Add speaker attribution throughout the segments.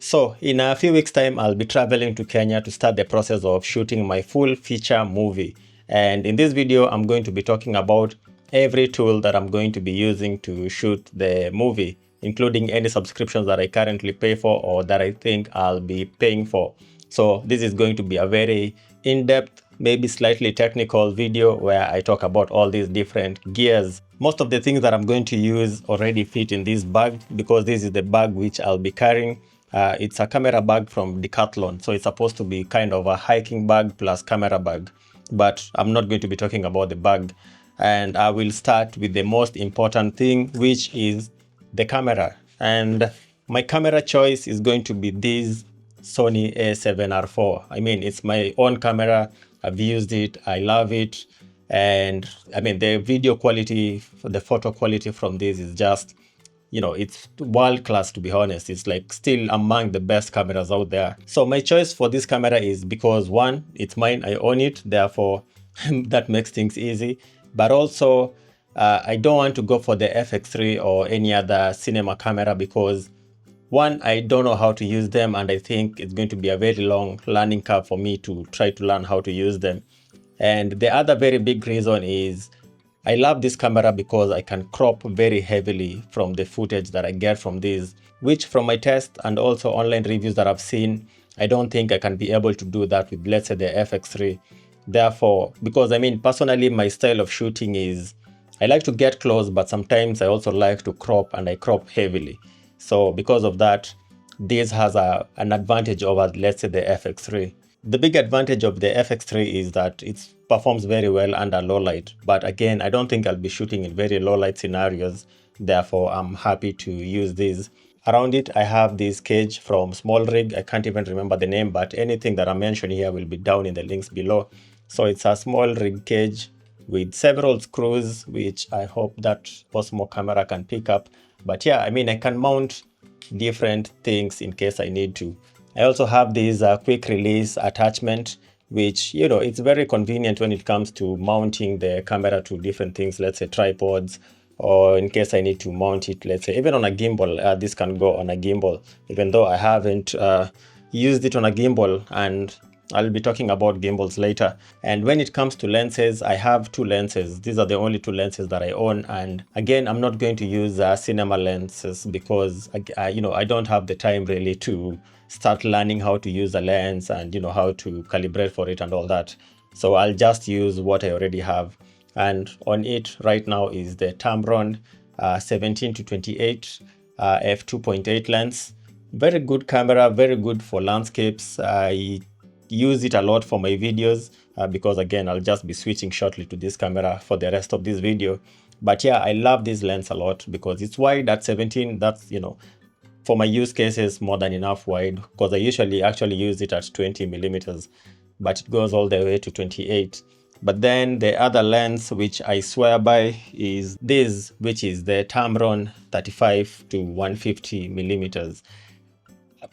Speaker 1: So in a few weeks time, I'll be traveling to Kenya to start the process of shooting my full feature movie. And in this video, I'm going to be talking about every tool that I'm going to be using to shoot the movie, including any subscriptions that I currently pay for or that I think I'll be paying for. So this is going to be a very in-depth, maybe slightly technical video where I talk about all these different gears. Most of the things that I'm going to use already fit in this bag because this is the bag which I'll be carrying. It's a camera bag from Decathlon, so it's supposed to be kind of a hiking bag plus camera bag, but I'm not going to be talking about the bag. And I will start with the most important thing, which is the camera. And my camera choice is going to be this Sony A7R4. I mean, it's my own camera. I've used it. I love it. And I mean, the video quality, the photo quality from this is just, it's world class, to be honest. It's like still among the best cameras out there. So my choice for this camera is because one, it's mine, I own it, therefore that makes things easy. But also, I don't want to go for the FX3 or any other cinema camera because one, I don't know how to use them, and I think it's going to be a very long learning curve for me to try to learn how to use them. And the other very big reason is I love this camera because I can crop very heavily from the footage that I get from this, which from my test and also online reviews that I've seen, I don't think I can be able to do that with, let's say, the FX3. Therefore, because I mean, personally, my style of shooting is I like to get close, but sometimes I also like to crop, and I crop heavily. So because of that, this has an advantage over, let's say, the FX3. The big advantage of the FX3 is that it performs very well under low light. But again, I don't think I'll be shooting in very low light scenarios. Therefore, I'm happy to use this. Around it, I have this cage from Small Rig. I can't even remember the name, but anything that I mention here will be down in the links below. So it's a Small Rig cage with several screws, which I hope that Osmo camera can pick up. But yeah, I mean, I can mount different things in case I need to. I also have this quick release attachment, which, it's very convenient when it comes to mounting the camera to different things, let's say tripods, or in case I need to mount it, let's say even on a gimbal. This can go on a gimbal, even though I haven't used it on a gimbal, and I'll be talking about gimbals later. And when it comes to lenses, I have two lenses. These are the only two lenses that I own. And again, I'm not going to use cinema lenses because I don't have the time really to start learning how to use a lens and how to calibrate for it and all that. So I'll just use what I already have. And on it right now is the Tamron 17-28 f2.8 lens. Very good camera, very good for landscapes. I use it a lot for my videos because again, I'll just be switching shortly to this camera for the rest of this video. But yeah, I love this lens a lot because it's wide at 17. That's, for my use cases, more than enough wide, because I usually actually use it at 20 millimeters, but it goes all the way to 28. But then the other lens, which I swear by, is this, which is the Tamron 35-150 millimeters.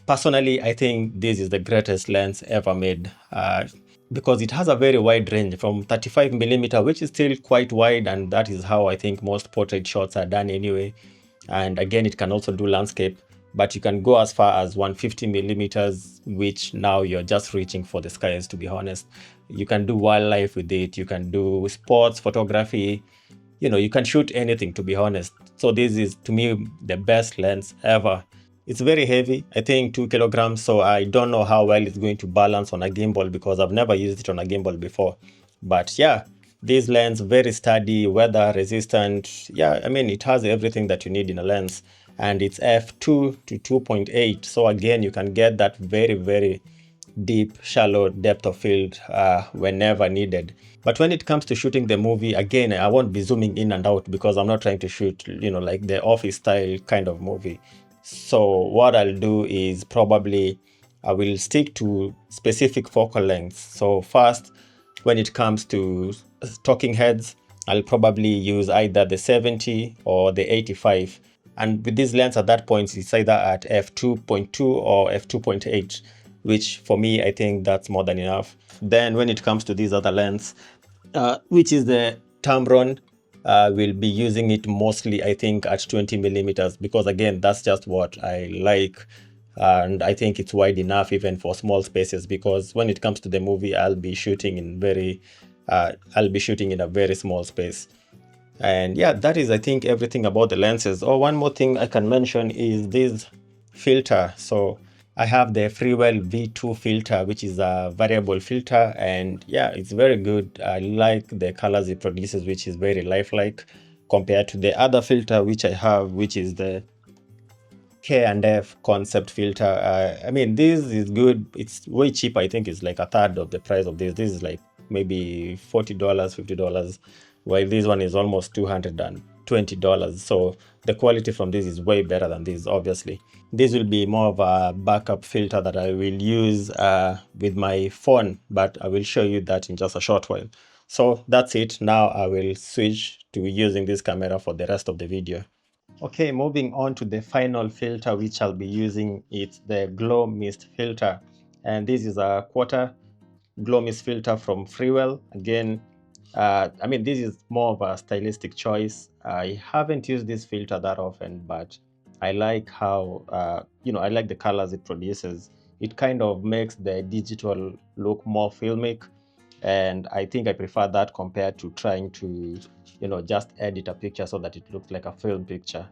Speaker 1: Personally, I think this is the greatest lens ever made because it has a very wide range from 35 millimeter, which is still quite wide, and that is how I think most portrait shots are done anyway. And again, it can also do landscape, but you can go as far as 150 millimeters, which now you're just reaching for the skies, to be honest. You can do wildlife with it. You can do sports photography. You can shoot anything, to be honest. So this is, to me, the best lens ever. It's very heavy, I think 2 kilograms, so I don't know how well it's going to balance on a gimbal because I've never used it on a gimbal before. But yeah, this lens, very sturdy, weather resistant. Yeah, I mean, it has everything that you need in a lens, and it's f2-2.8. So again, you can get that very, very deep, shallow depth of field whenever needed. But when it comes to shooting the movie, again, I won't be zooming in and out because I'm not trying to shoot, like the office style kind of movie. So what I'll do is probably I will stick to specific focal lengths. So first, when it comes to talking heads, I'll probably use either the 70 or the 85. And with this lens at that point, it's either at f2.2 or f2.8, which for me, I think that's more than enough. Then when it comes to this other lens, which is the Tamron, we'll be using it mostly, I think, at 20 millimeters because again, that's just what I like. and I think it's wide enough even for small spaces, because when it comes to the movie, I'll be shooting in a very small space. And yeah, that is, I think, everything about the lenses. Oh, one more thing I can mention is this filter. So I have the Freewell V2 filter, which is a variable filter, and yeah, it's very good. I like the colors it produces, which is very lifelike compared to the other filter which I have, which is the K&F concept filter. I mean, this is good. It's way cheap. I think it's like a third of the price of this. This is like maybe $40, $50, while this one is almost $220. So the quality from this is way better than this, obviously. This will be more of a backup filter that I will use with my phone, but I will show you that in just a short while. So that's it. Now I will switch to using this camera for the rest of the video. Okay, moving on to the final filter which I'll be using, it's the glow mist filter. And this is a quarter glow mist filter from Freewell. Again, I mean, this is more of a stylistic choice. I haven't used this filter that often, but I like how, I like the colors it produces. It kind of makes the digital look more filmic, and I think I prefer that compared to trying to just edit a picture so that it looks like a film picture.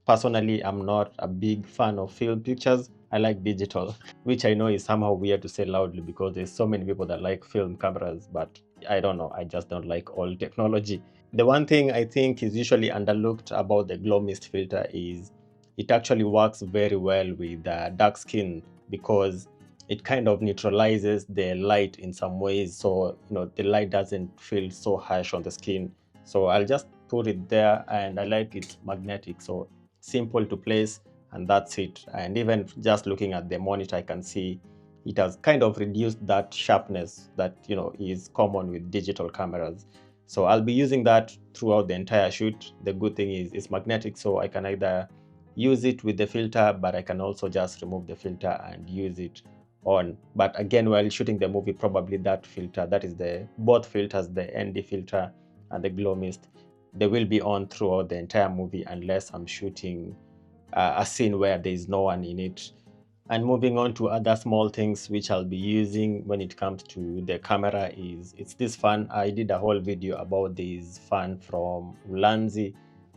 Speaker 1: Personally, I'm not a big fan of film pictures. I like digital, which I know is somehow weird to say loudly because there's so many people that like film cameras, but I don't know, I just don't like old technology. The one thing I think is usually underlooked about the glow mist filter is it actually works very well with dark skin, because it kind of neutralizes the light in some ways, so the light doesn't feel so harsh on the skin. So I'll just put it there, and I like it magnetic, so simple to place, and that's it. And even just looking at the monitor, I can see it has kind of reduced that sharpness that is common with digital cameras. So I'll be using that throughout the entire shoot. The good thing is it's magnetic, so I can either use it with the filter, but I can also just remove the filter and use it on. But again, while shooting the movie, probably that filter, that is the both filters, the ND filter and the glow mist, they will be on throughout the entire movie unless I'm shooting a scene where there is no one in it. And moving on to other small things which I'll be using when it comes to the camera is it's this fan. I did a whole video about this fan from Ulanzi.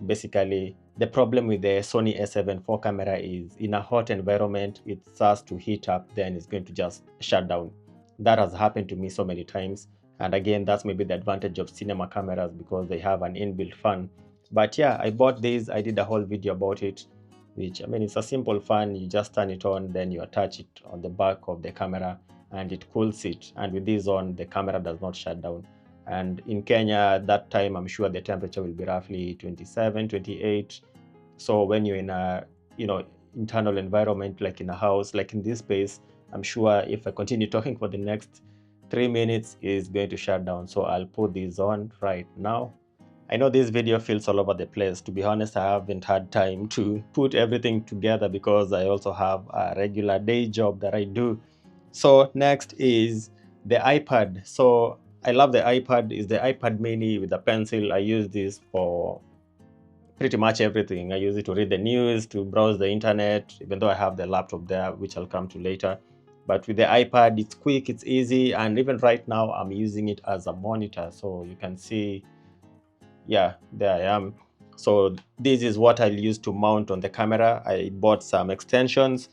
Speaker 1: Basically, the problem with the Sony a7 IV camera is in a hot environment, it starts to heat up, then it's going to just shut down. That has happened to me so many times. And again, that's maybe the advantage of cinema cameras because they have an inbuilt fan. But yeah, I bought this. I did a whole video about it, which, I mean, it's a simple fan. You just turn it on, then you attach it on the back of the camera and it cools it. And with this on, the camera does not shut down. And in Kenya that time, I'm sure the temperature will be roughly 27, 28. So when you're in a internal environment, like in a house, like in this space, I'm sure if I continue talking for the next 3 minutes, it's going to shut down. So I'll put this on right now. I know this video feels all over the place. To be honest, I haven't had time to put everything together because I also have a regular day job that I do. So next is the iPad. So I love the iPad. It's the iPad mini with a pencil. I use this for pretty much everything. I use it to read the news, to browse the internet, even though I have the laptop there, which I'll come to later. But with the iPad, it's quick, it's easy, and even right now I'm using it as a monitor. So you can see, yeah, there I am. So this is what I'll use to mount on the camera. I bought some extensions,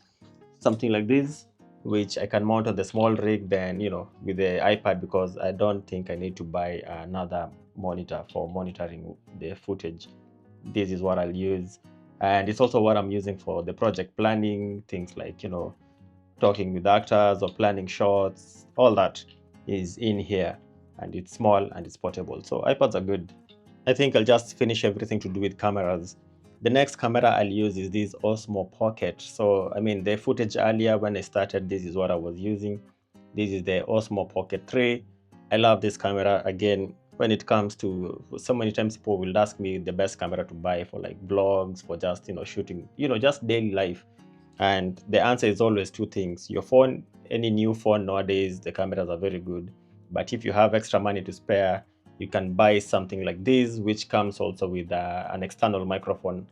Speaker 1: something like this, which I can mount on the small rig, then with the iPad, because I don't think I need to buy another monitor for monitoring the footage. This is what I'll use, and it's also what I'm using for the project planning, things like talking with actors or planning shots. All that is in here, and it's small and it's portable, so iPads are good. I think I'll just finish everything to do with cameras. The next camera I'll use is this Osmo Pocket. So I mean, the footage earlier when I started, this is what I was using. This is the Osmo Pocket 3. I love this camera. Again, when it comes to, so many times people will ask me the best camera to buy for like vlogs, for just shooting, just daily life. And the answer is always two things. Your phone, any new phone nowadays, the cameras are very good. But if you have extra money to spare, you can buy something like this, which comes also with an external microphone.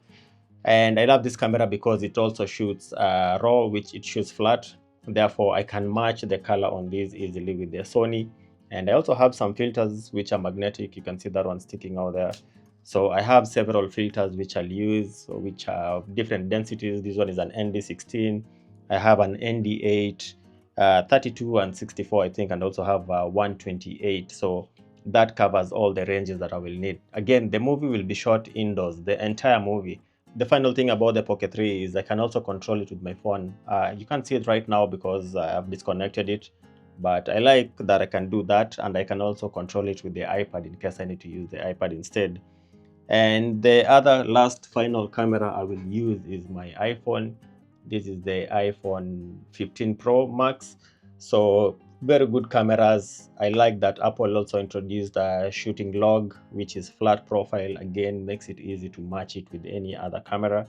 Speaker 1: And I love this camera because it also shoots RAW, which it shoots flat. Therefore, I can match the color on this easily with the Sony. And I also have some filters which are magnetic. You can see that one sticking out there. So I have several filters which I'll use, which are of different densities. This one is an ND16. I have an ND8, 32 and 64, I think, and also have 128. So that covers all the ranges that I will need. Again, the movie will be shot indoors, the entire movie. The final thing about the Pocket 3 is I can also control it with my phone. You can't see it right now because I've disconnected it, but I like that I can do that, and I can also control it with the iPad in case I need to use the iPad instead. And the other last final camera I will use is my iPhone. This is the iPhone 15 Pro Max. So very good cameras. I like that Apple also introduced a shooting log, which is flat profile. Again, makes it easy to match it with any other camera.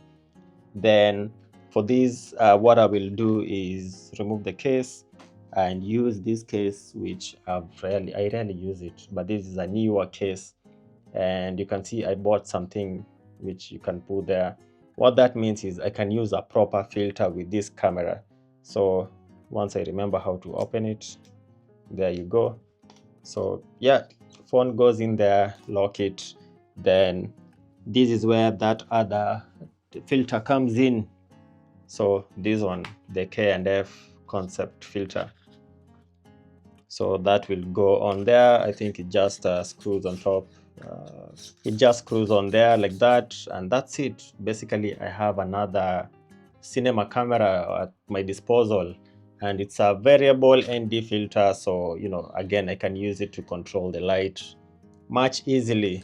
Speaker 1: Then for this, what I will do is remove the case and use this case, which I rarely use it, but this is a newer case. And you can see I bought something which you can put there. What that means is I can use a proper filter with this camera. So once I remember how to open it, there you go. So yeah, phone goes in there, lock it. Then this is where that other filter comes in. So this one, the K&F concept filter. So that will go on there. I think it just screws on top. It just screws on there like that, and that's it. Basically, I have another cinema camera at my disposal, and it's a variable ND filter. So, again, I can use it to control the light much easily.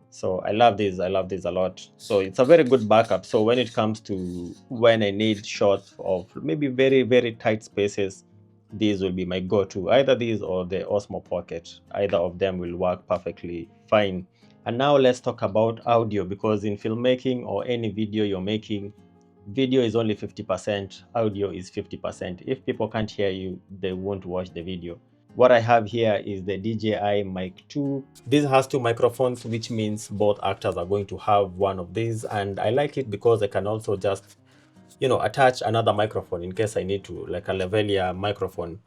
Speaker 1: So I love this a lot. So it's a very good backup. So when it comes to when I need shots of maybe very, very tight spaces, these will be my go-to. Either these or the Osmo Pocket. Either of them will work perfectly fine. And now let's talk about audio, because in filmmaking or any video you're making, video is only 50%, audio is 50%. If people can't hear you, they won't watch the video. What I have here is the DJI Mic 2. This has two microphones, which means both actors are going to have one of these. And I like it because I can also just, attach another microphone in case I need to, like a lavalier microphone.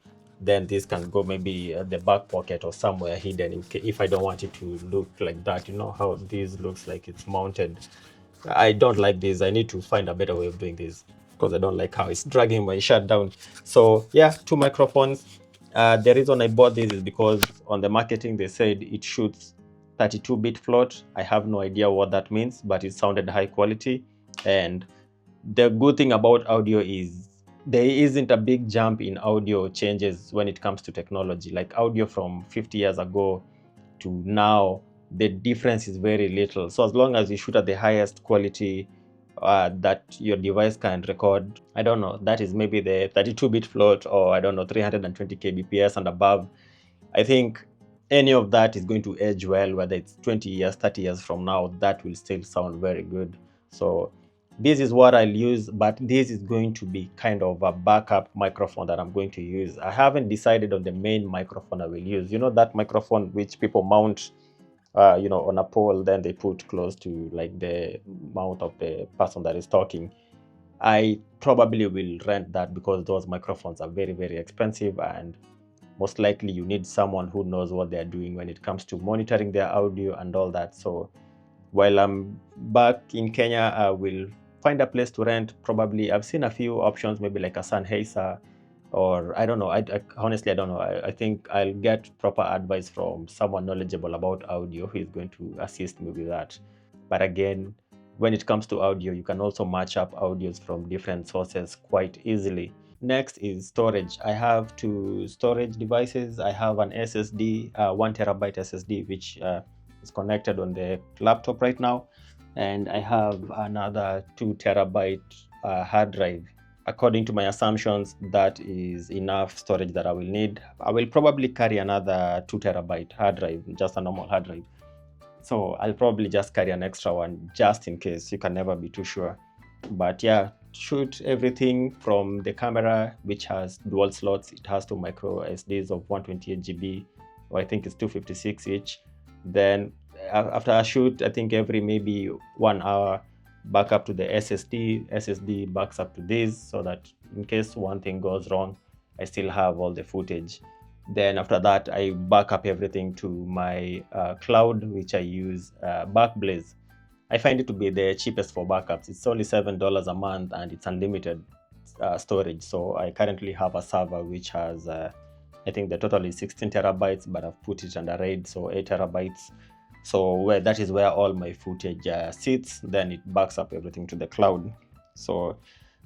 Speaker 1: Then this can go maybe at the back pocket or somewhere hidden if I don't want it to look like that. You know how this looks like it's mounted. I don't like this. I need to find a better way of doing this because I don't like how it's dragging my shirt down. So yeah, two microphones. The reason I bought this is because on the marketing they said it shoots 32-bit float. I have no idea what that means, but it sounded high quality. And the good thing about audio is there isn't a big jump in audio changes when it comes to technology. Like audio from 50 years ago to now, the difference is very little. So as long as you shoot at the highest quality that your device can record, I don't know, that is maybe the 32-bit float, or I don't know, 320 kbps and above, I think any of that is going to age well. Whether it's 20 years, 30 years from now, that will still sound very good. So this is what I'll use, but this is going to be kind of a backup microphone that I'm going to use. I haven't decided on the main microphone I will use. You know, that microphone which people mount on a pole, then they put close to like the mouth of the person that is talking. I probably will rent that because those microphones are very, very expensive, and most likely you need someone who knows what they're doing when it comes to monitoring their audio and all that. So while I'm back in Kenya, I will find a place to rent. Probably I've seen a few options, maybe like a Sennheiser, or I don't know. I honestly, I don't know. I think I'll get proper advice from someone knowledgeable about audio who is going to assist me with that. But again, when it comes to audio, you can also match up audios from different sources quite easily. Next is storage. I have two storage devices. I have an SSD, 1 TB SSD, which is connected on the laptop right now. And I have another 2 TB hard drive. According to my assumptions, that is enough storage that I will need. I will probably carry another 2 TB hard drive, just a normal hard drive. So I'll probably just carry an extra one just in case. You can never be too sure. But yeah, shoot everything from the camera, which has dual slots. It has two micro SDs of 128 GB, or I think it's 256 each. Then after I shoot, I think every maybe 1 hour, back up to the SSD backs up to this, so that in case one thing goes wrong, I still have all the footage. Then after that, I back up everything to my cloud, which I use Backblaze. I find it to be the cheapest for backups. It's only $7 a month and it's unlimited storage. So I currently have a server which has, I think the total is 16 terabytes, but I've put it under RAID, so 8 terabytes. So where that is where all my footage sits. Then it backs up everything to the cloud. So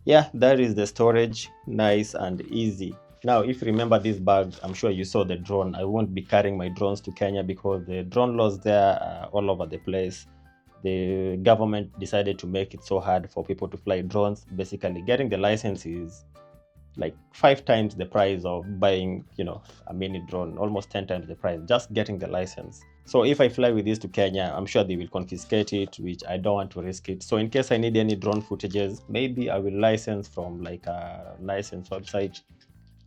Speaker 1: yeah, that is the storage. Nice and easy. Now, if you remember this bag, I'm sure you saw the drone. I won't be carrying my drones to Kenya because the drone laws there are all over the place. The government decided to make it so hard for people to fly drones. Basically, getting the license is like 5 times the price of buying, a mini drone, almost 10 times the price, just getting the license. So if I fly with this to Kenya, I'm sure they will confiscate it, which I don't want to risk it. So in case I need any drone footages, maybe I will license from like a license website.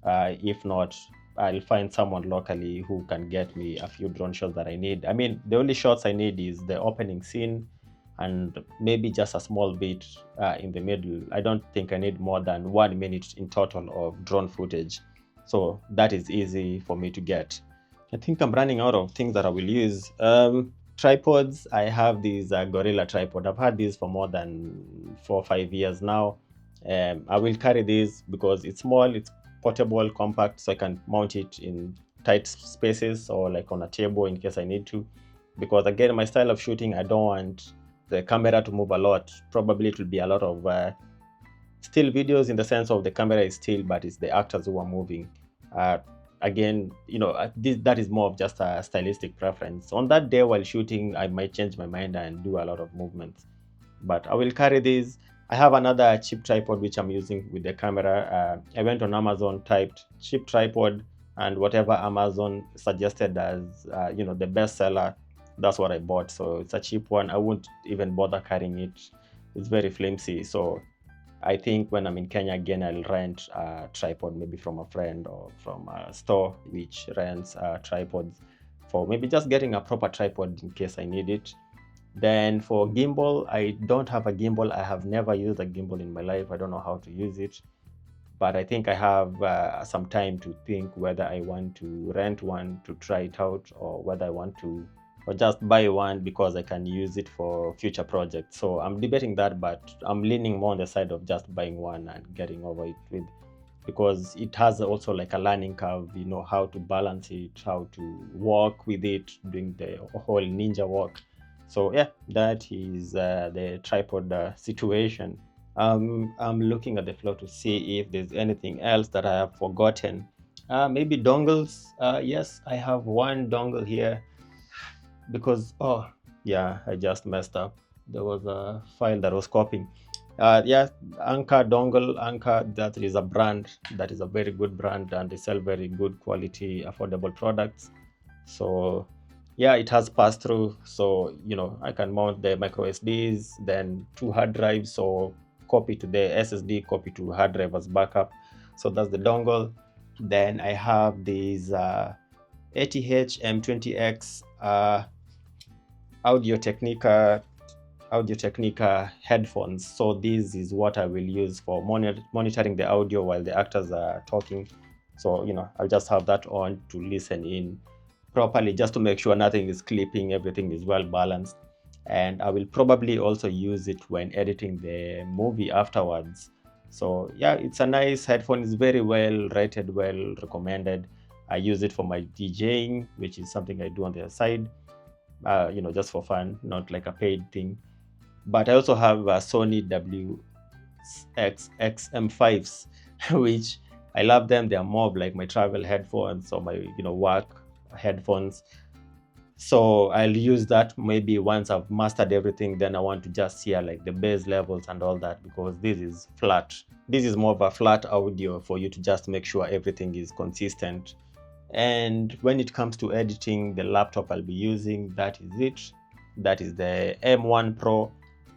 Speaker 1: If not, I'll find someone locally who can get me a few drone shots that I need. I mean, the only shots I need is the opening scene and maybe just a small bit in the middle. I don't think I need more than 1 minute in total of drone footage. So that is easy for me to get. I think I'm running out of things that I will use. Tripods, I have this Gorilla tripod. I've had this for more than 4 or 5 years now. I will carry this because it's small, it's portable, compact, so I can mount it in tight spaces or like on a table in case I need to. Because again, my style of shooting, I don't want the camera to move a lot. Probably it will be a lot of still videos in the sense of the camera is still, but it's the actors who are moving. Again, that is more of just a stylistic preference. On that day while shooting, I might change my mind and do a lot of movements. But I will carry this. I have another cheap tripod which I'm using with the camera. I went on Amazon, typed cheap tripod, and whatever Amazon suggested as the best seller, that's what I bought. So it's a cheap one. I won't even bother carrying it. It's very flimsy. So I think when I'm in Kenya again, I'll rent a tripod maybe from a friend or from a store which rents tripods for maybe just getting a proper tripod in case I need it. Then for gimbal, I don't have a gimbal. I have never used a gimbal in my life. I don't know how to use it. But I think I have some time to think whether I want to rent one to try it out or whether I want to or just buy one because I can use it for future projects. So I'm debating that, but I'm leaning more on the side of just buying one and getting over it with, because it has also like a learning curve, how to balance it, how to walk with it, doing the whole ninja walk. So yeah, that is the tripod situation. I'm looking at the floor to see if there's anything else that I have forgotten. Maybe dongles. Yes, I have one dongle here because, oh yeah, I just messed up. There was a file that was copying. Yeah, Anchor dongle. Anchor, that is a brand. That is a very good brand and they sell very good quality, affordable products. So yeah, it has pass through, so I can mount the micro SDs, then 2 hard drives, so copy to the SSD, copy to hard drive as backup. So that's the dongle. Then I have these ATH M20X Audio Technica headphones. So this is what I will use for monitoring the audio while the actors are talking. So I'll just have that on to listen in properly, just to make sure nothing is clipping, everything is well balanced. And I will probably also use it when editing the movie afterwards. So yeah, it's a nice headphone. It's very well rated, well recommended. I use it for my DJing, which is something I do on the side, just for fun, not like a paid thing. But I also have a Sony WX-XM5s which I love them. They are more of like my travel headphones or my work headphones. So I'll use that maybe once I've mastered everything. Then I want to just hear like the bass levels and all that, because this is flat. This is more of a flat audio for you to just make sure everything is consistent. And when it comes to editing, the laptop I'll be using, that is it. That is the M1 Pro.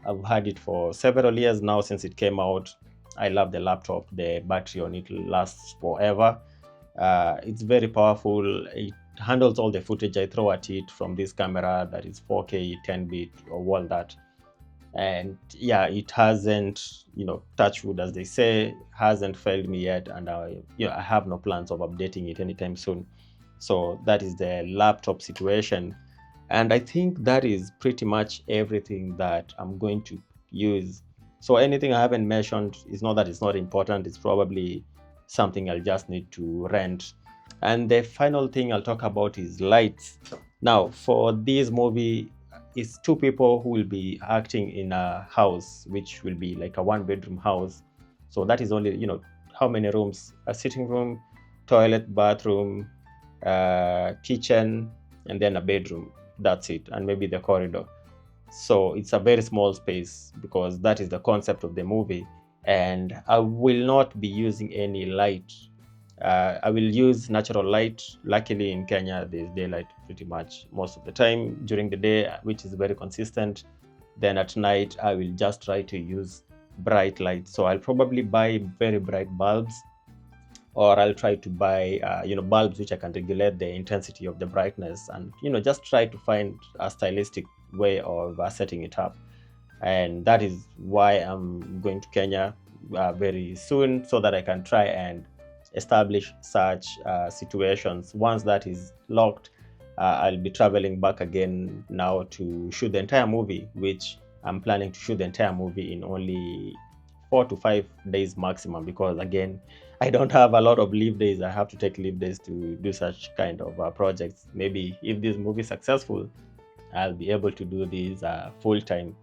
Speaker 1: I've had it for several years now since it came out. I love the laptop. The battery on it lasts forever. It's very powerful. It handles all the footage I throw at it from this camera that is 4K 10-bit or all that. And yeah, it hasn't, touch wood as they say, hasn't failed me yet, and I have no plans of updating it anytime soon. So that is the laptop situation, and I think that is pretty much everything that I'm going to use. So anything I haven't mentioned is not that it's not important, it's probably something I'll just need to rent. And the final thing I'll talk about is lights. Now, for this movie, it's two people who will be acting in a house, which will be like a one-bedroom house. So that is only, how many rooms? A sitting room, toilet, bathroom, kitchen, and then a bedroom. That's it, and maybe the corridor. So it's a very small space because that is the concept of the movie. And I will not be using any light. I will use natural light. Luckily, in Kenya, there's daylight pretty much most of the time during the day, which is very consistent. Then at night, I will just try to use bright light. So I'll probably buy very bright bulbs, or I'll try to buy, bulbs which I can regulate the intensity of the brightness, and just try to find a stylistic way of setting it up. And that is why I'm going to Kenya very soon, so that I can try and establish such situations. Once that is locked, I'll be traveling back again now to shoot the entire movie, which I'm planning to shoot the entire movie in only 4 to 5 days maximum, because again, I don't have a lot of leave days. I have to take leave days to do such kind of projects. Maybe if this movie is successful, I'll be able to do this full time.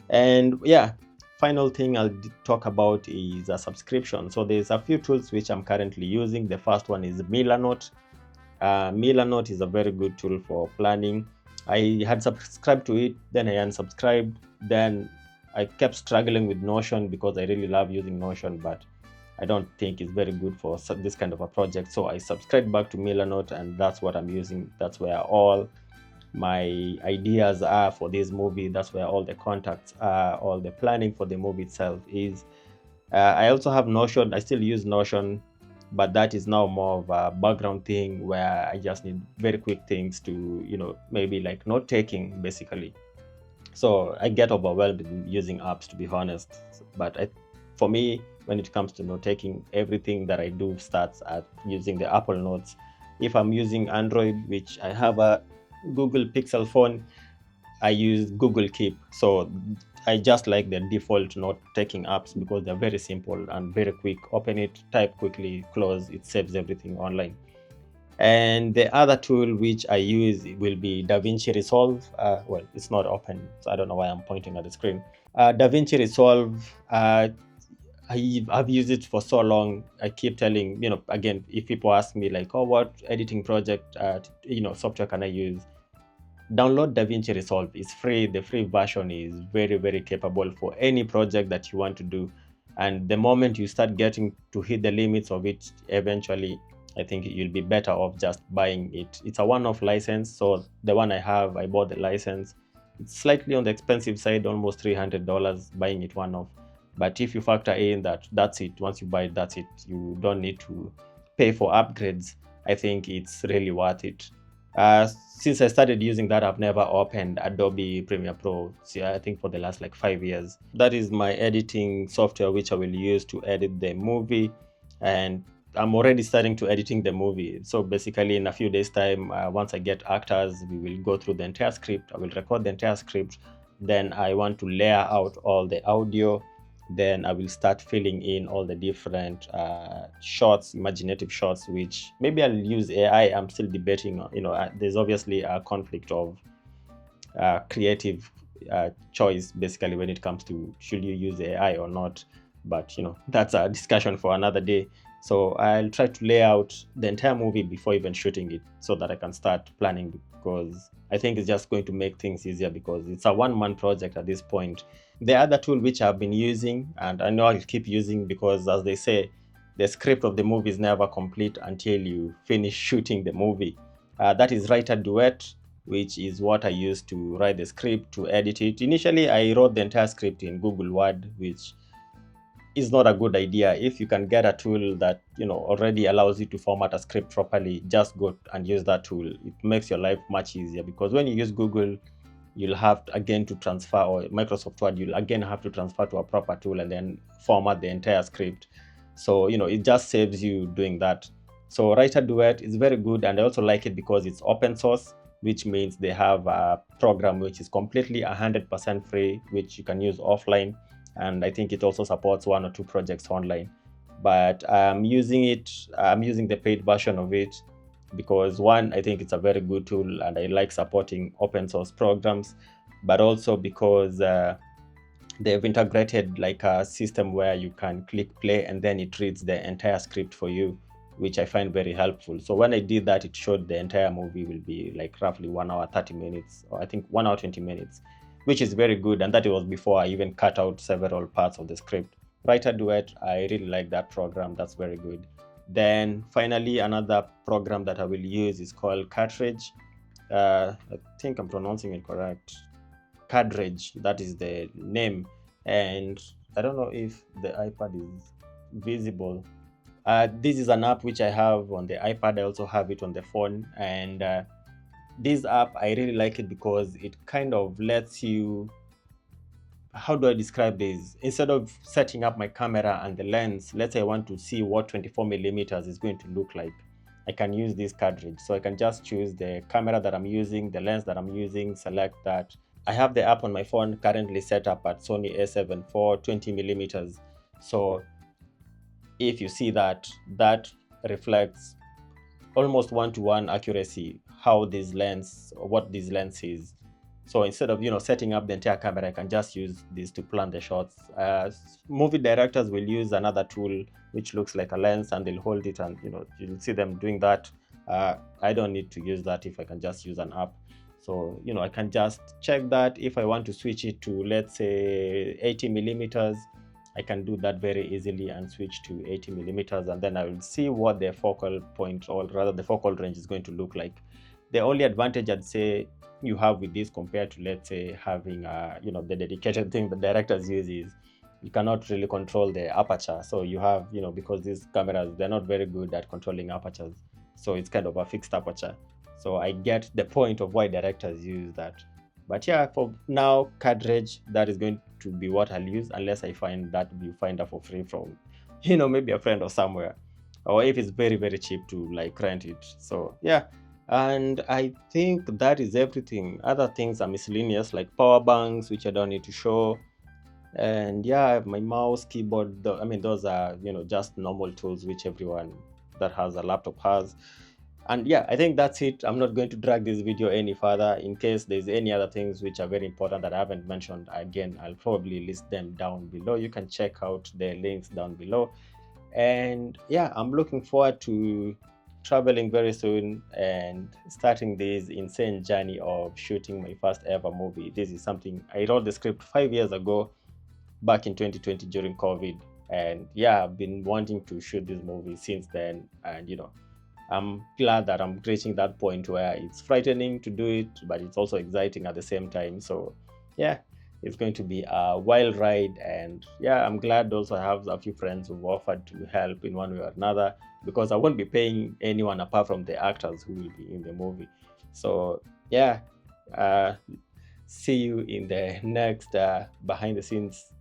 Speaker 1: And yeah, final thing I'll talk about is a subscription. So there's a few tools which I'm currently using. The first one is Milanote. Milanote is a very good tool for planning. I had subscribed to it, then I unsubscribed, then I kept struggling with Notion because I really love using Notion, but I don't think it's very good for this kind of a project. So I subscribed back to Milanote, and that's what I'm using. That's where all my ideas are for this movie. That's where all the contacts are, all the planning for the movie itself is. I also have Notion. I still use Notion, but that is now more of a background thing where I just need very quick things to, maybe like note taking basically. So I get overwhelmed using apps, to be honest. But for me, when it comes to note taking, everything that I do starts at using the Apple Notes. If I'm using Android, which I have a Google Pixel phone, I use Google Keep. So I just like the default note taking apps because they're very simple and very quick. Open it, type quickly, close. It saves everything online. And the other tool which I use will be DaVinci Resolve. Well, it's not open, so I don't know why I'm pointing at the screen. DaVinci Resolve, I've used it for so long. I keep telling, again, if people ask me like, oh, what editing project, software can I use? Download DaVinci Resolve. It's free. The free version is very, very capable for any project that you want to do. And the moment you start getting to hit the limits of it, eventually, I think you'll be better off just buying it. It's a one-off license. So the one I have, I bought the license. It's slightly on the expensive side, almost $300 buying it one-off. But if you factor in that that's it, once you buy it, that's it, you don't need to pay for upgrades, I think it's really worth it. Since I started using that, I've never opened Adobe Premiere Pro. So I think for the last like 5 years. That is my editing software, which I will use to edit the movie. And I'm already starting to editing the movie. So basically in a few days time, once I get actors, we will go through the entire script. I will record the entire script. Then I want to layer out all the audio. Then I will start filling in all the different shots, imaginative shots, which maybe I'll use AI. I'm still debating, there's obviously a conflict of creative choice, basically, when it comes to should you use AI or not. But, that's a discussion for another day. So I'll try to lay out the entire movie before even shooting it so that I can start planning, because I think it's just going to make things easier because it's a one-man project at this point. The other tool which I've been using, and I know I'll keep using because, as they say, the script of the movie is never complete until you finish shooting the movie. That is Writer Duet, which is what I used to write the script, to edit it. Initially, I wrote the entire script in Google Word, which is not a good idea. If you can get a tool that already allows you to format a script properly, just go and use that tool. It makes your life much easier, because when you use Google, you'll have to, again to transfer, or Microsoft Word, you'll again have to transfer to a proper tool and then format the entire script. So it just saves you doing that. So Writer Duet is very good, and I also like it because it's open source, which means they have a program which is completely 100% free, which you can use offline. And I think it also supports 1 or 2 projects online. But I'm using the paid version of it because, one, I think it's a very good tool and I like supporting open source programs, but also because they've integrated like a system where you can click play and then it reads the entire script for you, which I find very helpful. So when I did that, it showed the entire movie will be like roughly 1 hour 30 minutes, or I think 1 hour 20 minutes, which is very good. And that was before I even cut out several parts of the script. Writer Duet, I really like that program. That's very good. Then finally, another program that I will use is called Cartridge. I think I'm pronouncing it correct. Cartridge, that is the name. And I don't know if the iPad is visible. This is an app which I have on the iPad. I also have it on the phone. And this app, I really like it because it kind of lets you, how do I describe this? Instead of setting up my camera and the lens, let's say I want to see what 24 millimeters is going to look like, I can use this cartridge. So I can just choose the camera that I'm using, the lens that I'm using, select that. I have the app on my phone currently set up at Sony A7 IV 20 millimeters. So if you see that reflects almost 1-to-1 accuracy what this lens is. So instead of setting up the entire camera, I can just use this to plan the shots. Movie directors will use another tool which looks like a lens, and they'll hold it, and you'll see them doing that. I don't need to use that if I can just use an app. So I can just check that. If I want to switch it to, let's say, 80 millimeters, I can do that very easily and switch to 80 millimeters, and then I will see what the focal point, or rather the focal range, is going to look like. The only advantage I'd say you have with this compared to, let's say, having the dedicated thing the directors use is you cannot really control the aperture. So you have, because these cameras, they're not very good at controlling apertures, so it's kind of a fixed aperture. So I get the point of why directors use that. But yeah, for now, Cartridge, that is going to be what I'll use, unless I find that viewfinder for free from maybe a friend or somewhere, or if it's very, very cheap to like rent it. So yeah, and I think that is everything. Other things are miscellaneous, like power banks, which I don't need to show. And yeah, my mouse, keyboard, those are just normal tools which everyone that has a laptop has. And yeah, I think that's it. I'm not going to drag this video any further. In case there's any other things which are very important that I haven't mentioned, again, I'll probably list them down below. You can check out the links down below. And yeah, I'm looking forward to traveling very soon and starting this insane journey of shooting my first ever movie. This is something I wrote the script 5 years ago, back in 2020 during COVID. And yeah, I've been wanting to shoot this movie since then. And I'm glad that I'm reaching that point where it's frightening to do it, but it's also exciting at the same time. So yeah, it's going to be a wild ride. And yeah, I'm glad also I have a few friends who've offered to help in one way or another, because I won't be paying anyone apart from the actors who will be in the movie. So yeah, see you in the next behind the scenes